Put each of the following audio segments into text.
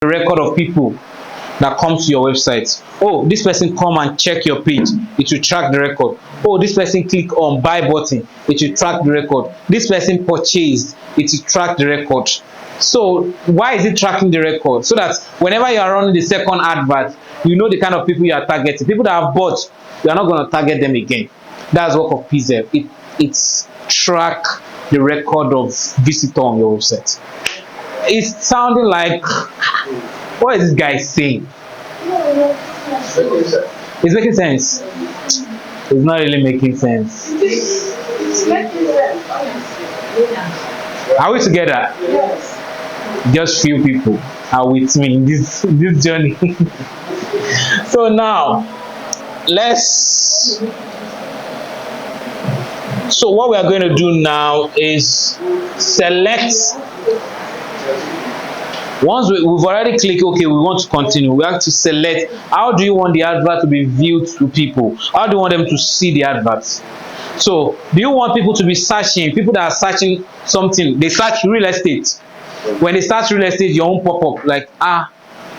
the record of people that come to your website. Oh, this person come and check your page, it will track the record. Oh, this person click on buy button, it will track the record. This person purchased, it will track the record. So why is it tracking the record? So that whenever you are running the second advert, you know the kind of people you are targeting. People that have bought, you are not going to target them again. That's work of PZ. It's track the record of visitor on your website. It's sounding like, what is this guy saying? It's making sense. It's not really making sense. It's making sense, honestly. Are we together? Yes. Just few people are with me in this journey. So now, so what we are going to do now is select. Once we've already clicked okay, we want to continue, we have to select how do you want the advert to be viewed to people. How do you want them to see the adverts? So do you want people to be searching, people that are searching something, they search real estate. When they search real estate, your own pop up like blah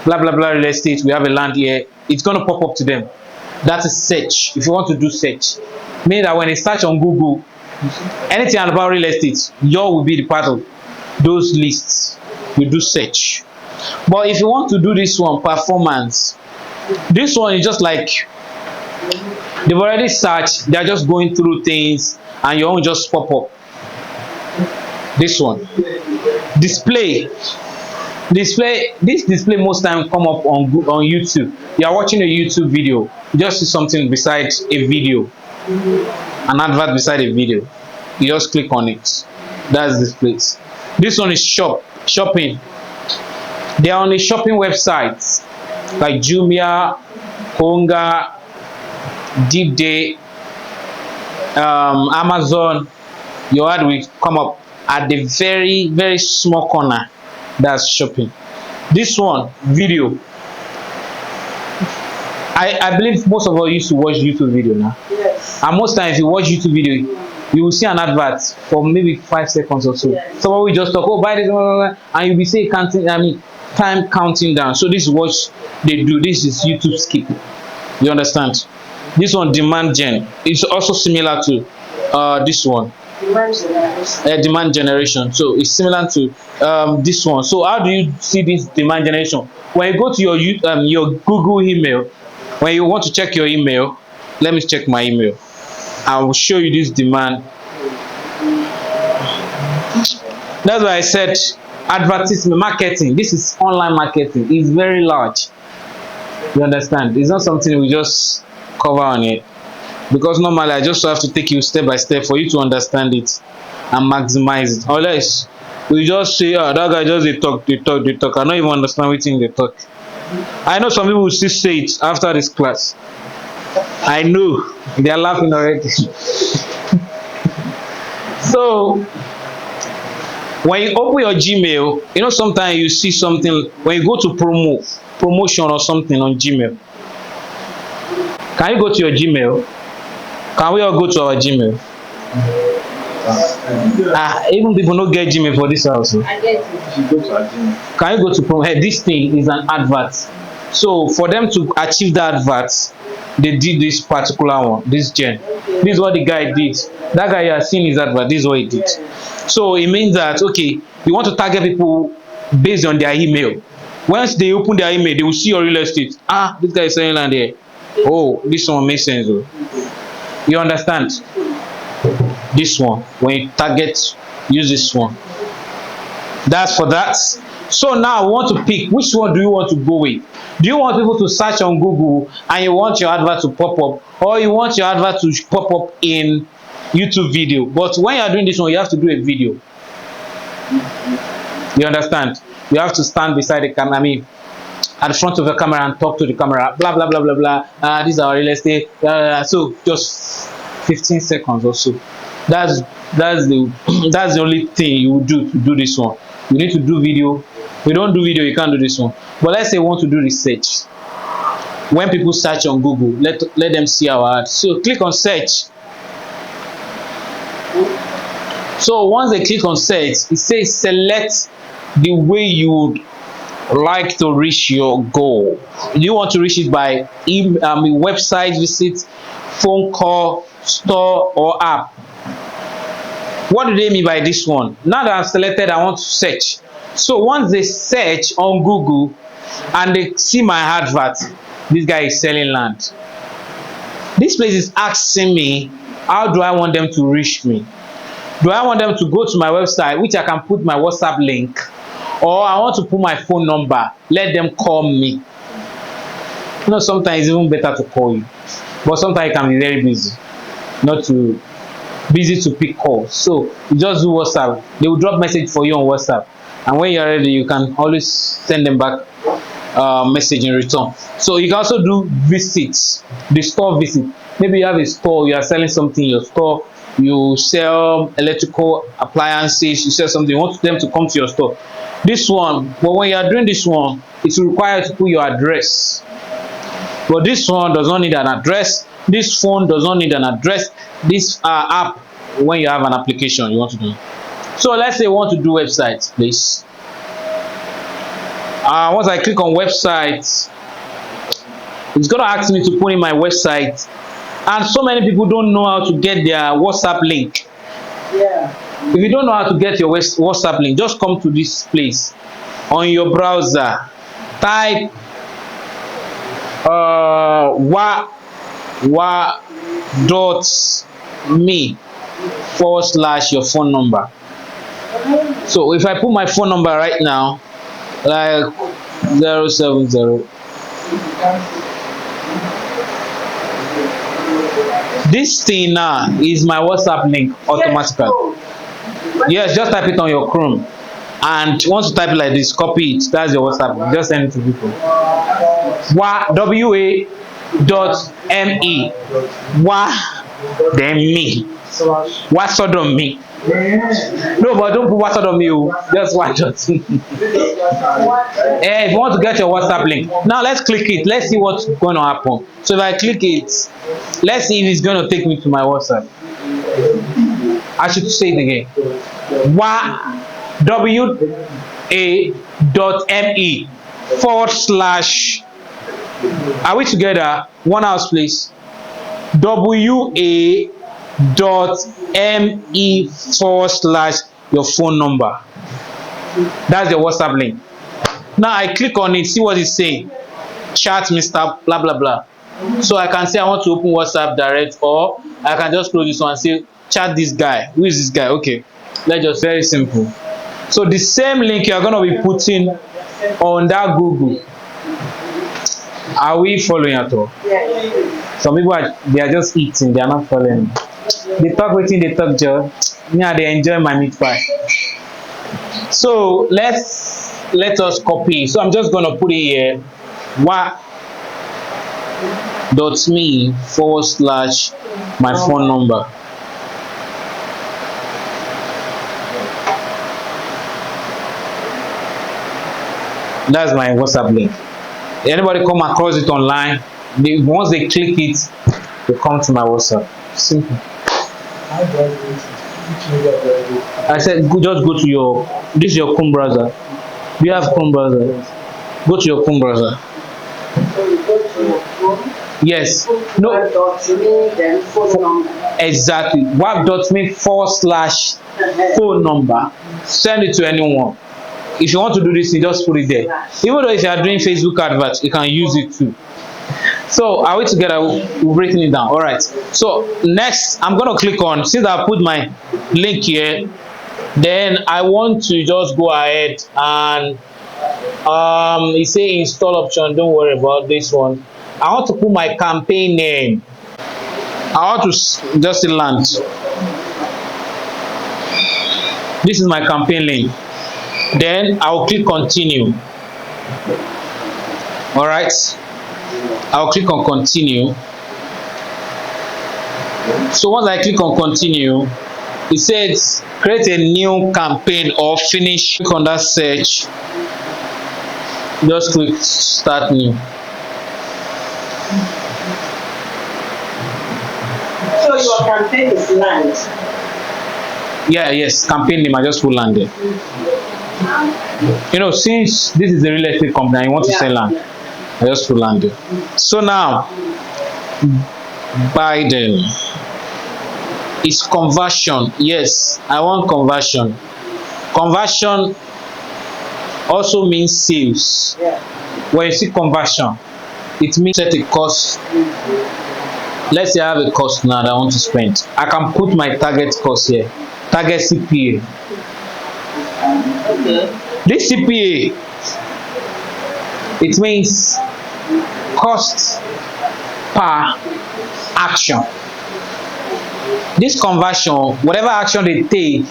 blah blah real estate, we have a land here, it's going to pop up to them. That is search. If you want to do search, meaning that when they search on Google anything about real estate, your will be the part of those lists. We do search. But if you want to do this one, performance, this one is just like they've already searched, they're just going through things and your own just pop up. This one, display, this display most time come up on YouTube. You are watching a YouTube video, you just see something beside a video, an advert beside a video, you just click on it. That's display. This one is shopping. They are on a shopping website like Jumia, Konga, Deep Day, Amazon. Your ad will come up at the very very small corner. That's shopping. This one, video. I believe most of us used to watch YouTube video now. Yes. And most times you watch YouTube video, you will see an advert for maybe 5 seconds or so. Yes. Someone will just talk, oh buy this, blah, blah, blah, and you'll be saying time counting down. So this is what they do. This is YouTube skip. You understand? This one, demand gen. It's also similar to this one. Demand generation. So it's similar to this one. So how do you see this demand generation? When you go to your Google email, when you want to check your email, let me check my email. I will show you this demand. That's why I said advertisement marketing. This is online marketing. It's very large. You understand? It's not something we just cover on it, because normally I just have to take you step by step for you to understand it and maximize it. Unless we just say, oh, that guy just they talk. I don't even understand what they talk. I know some people will still say it after this class. I know they are laughing already. So when you open your Gmail, you know sometimes you see something when you go to promotion or something on Gmail. Can you go to your Gmail? Can we all go to our Gmail? Even people don't get Gmail for this house. I get it. Can you go to this thing is an advert. So for them to achieve that advert, they did this particular one, this gen. This is what the guy did. That guy you are seeing his advert, this is what he did. So it means that okay, you want to target people based on their email. Once they open their email, they will see your real estate. This guy is selling land here. Oh, this one makes sense. You understand? This one, when you target, use this one. That's for that. So now we want to pick which one do you want to go with. Do you want people to search on Google and you want your advert to pop up, or you want your advert to pop up in YouTube video? But when you are doing this one, you have to do a video. You understand? You have to stand beside the camera, at the front of the camera and talk to the camera, blah blah blah blah blah. This is our real estate. So just 15 seconds or so. That's the only thing you would do to do this one. You need to do video. If you don't do video, you can't do this one. But let's say you want to do research. When people search on Google, let them see our ad. So click on search. So once they click on search, it says select the way you would like to reach your goal? Do you want to reach it by website visit, phone call, store, or app? What do they mean by this one? Now that I've selected, I want to search. So once they search on Google and they see my advert, this guy is selling land. This place is asking me, how do I want them to reach me? Do I want them to go to my website, which I can put my WhatsApp link, or I want to put my phone number, let them call me? You know, sometimes it's even better to call you, but sometimes it can be very busy, not to busy to pick calls. So you just do WhatsApp. They will drop message for you on WhatsApp, and when you're ready, you can always send them back message in return. So you can also do visits, the store visit. Maybe you have a store, you are selling something in your store, you sell electrical appliances, you sell something, you want them to come to your store. This one, but when you are doing this one, it's required to put your address. But this one does not need an address. This phone does not need an address. This app, when you have an application you want to do. So let's say you want to do websites, please. Once I click on websites, it's going to ask me to put in my website. And so many people don't know how to get their WhatsApp link. Yeah. If you don't know how to get your WhatsApp link, just come to this place on your browser. Type wa.me/ your phone number. So if I put my phone number right now, like 070, this thing now is my WhatsApp link automatically. Yes, just type it on your Chrome, and once you type it like this, copy it. That's your WhatsApp. Just send it to people. wa.me then me. What's on me? No, but don't put WhatsApp on me. Just watch it. If you want to get your WhatsApp link, now let's click it. Let's see what's going to happen. So if I click it, let's see if it's going to take me to my WhatsApp. I should say it again. wa.me/ are we together? One house, please. wa.me/ your phone number. That's your WhatsApp link. Now I click on it, see what it's saying. Chat Mr. blah blah blah. So I can say I want to open WhatsApp direct, or I can just close this one and say chat this guy. Who is this guy? Okay, let's just, very simple. So the same link you are going to be putting on that Google. Are we following at all? Some people they are just eating, they are not following. They talk waiting, they talk Joe. Yeah, they enjoy my meat pie. So let us copy. So I'm just gonna put it here. wa.me/ my phone number. That's my WhatsApp link. Anybody come across it online, once they click it, they come to my WhatsApp. Simple. I said just go to your, this is your Chrome browser. Do you have Chrome browser? Go to your Chrome browser. Yes. No. Exactly. wa.me/ phone number. Send it to anyone. If you want to do this, you just put it there. Even though if you are doing Facebook adverts, you can use it too. So are we together? We're breaking it down. All right. So next, I'm going to click on, since I put my link here, then I want to just go ahead and it say install option. Don't worry about this one. I want to put my campaign name. I want to just land. This is my campaign link. Then I'll click continue. All right, I'll click on continue. So once I click on continue, it says create a new campaign or finish. Click on that search, just click start new. So your campaign is land. Yes, campaign name, I just put land there. Since this is a real estate company and you want to sell land, I just put land there. So now, Biden is conversion. Yes, I want conversion. Conversion also means sales. Yeah. When you see conversion, it means set a cost. Let's say I have a cost now that I want to spend. I can put my target cost here. Target CPA. Okay. This CPA, it means cost per action. This conversion, whatever action they take,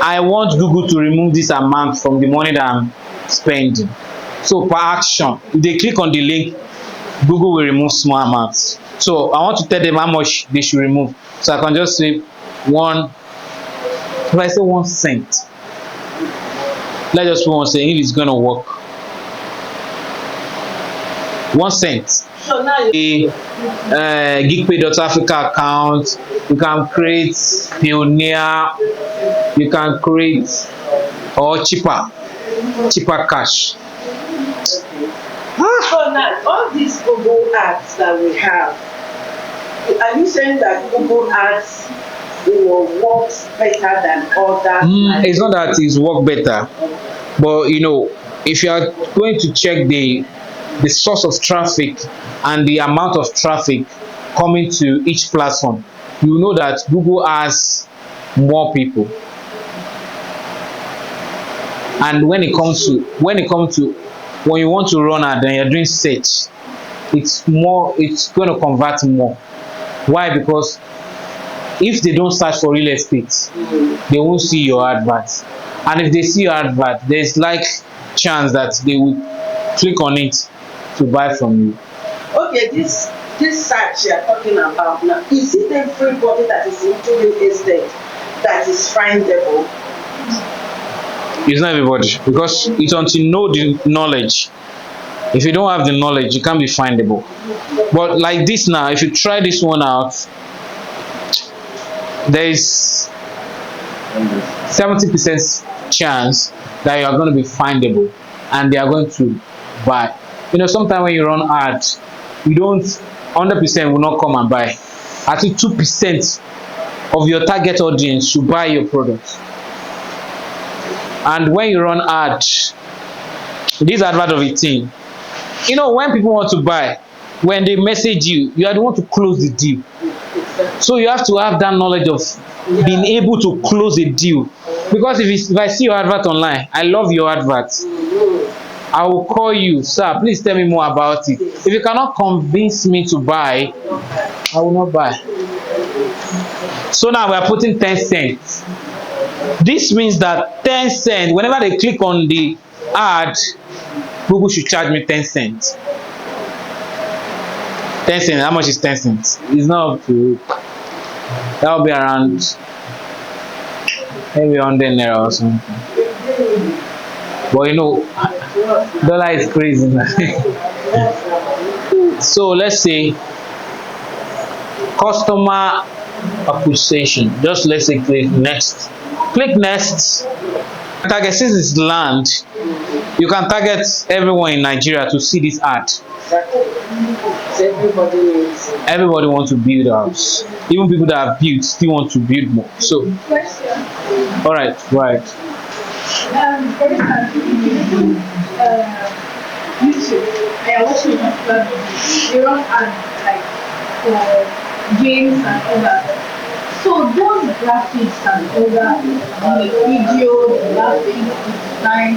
I want Google to remove this amount from the money that I'm spending. So per action, if they click on the link, Google will remove small amounts. So I want to tell them how much they should remove. So I can just say if I say 1 cent, let's just put 1 cent if it's gonna work. 1 cent. So now you Geekpay.africa account, you can create Pioneer, you can create or cheaper cash. So now all these Google ads that we have, are you saying that Google ads works better than others? It's not that it's work better, but if you are going to check the source of traffic and the amount of traffic coming to each platform, you know that Google has more people. And when you want to run ad and you're doing search, it's going to convert more. Why? Because if they don't search for real estate, they won't see your advert. And if they see your advert, there's like chance that they will click on it to buy from you. Okay, this search you're talking about now, is it everybody that is into real estate that is findable? It's not everybody, because it's until you know the knowledge. If you don't have the knowledge, you can't be findable. But like this now, if you try this one out, there is 70% chance that you are going to be findable and they are going to buy. Sometimes when you run ads, you don't 100% will not come and buy. At least 2% of your target audience should buy your product. And when you run ads, this advert of a thing, when people want to buy, when they message you, you are the one to close the deal. So you have to have that knowledge of being able to close a deal. Because if I see your advert online, I love your advert, I will call you, sir, please tell me more about it. If you cannot convince me to buy, I will not buy. So now we are putting 10 cents. This means that 10 cents, whenever they click on the ad, Google should charge me 10 cents. 10 cents, how much is 10 cents? It's not up to, that will be around maybe 100 naira or something. But dollar is crazy. So let's say customer acquisition. Just let's say click next. Click next. Target, since it's land, you can target everyone in Nigeria to see this ad. Everybody wants to build a house. Even people that have built still want to build more. So, all right. For instance, YouTube, I watch a particular video. They run ads like for games and all that. So those graphics and all that, the video, the graphics, the design.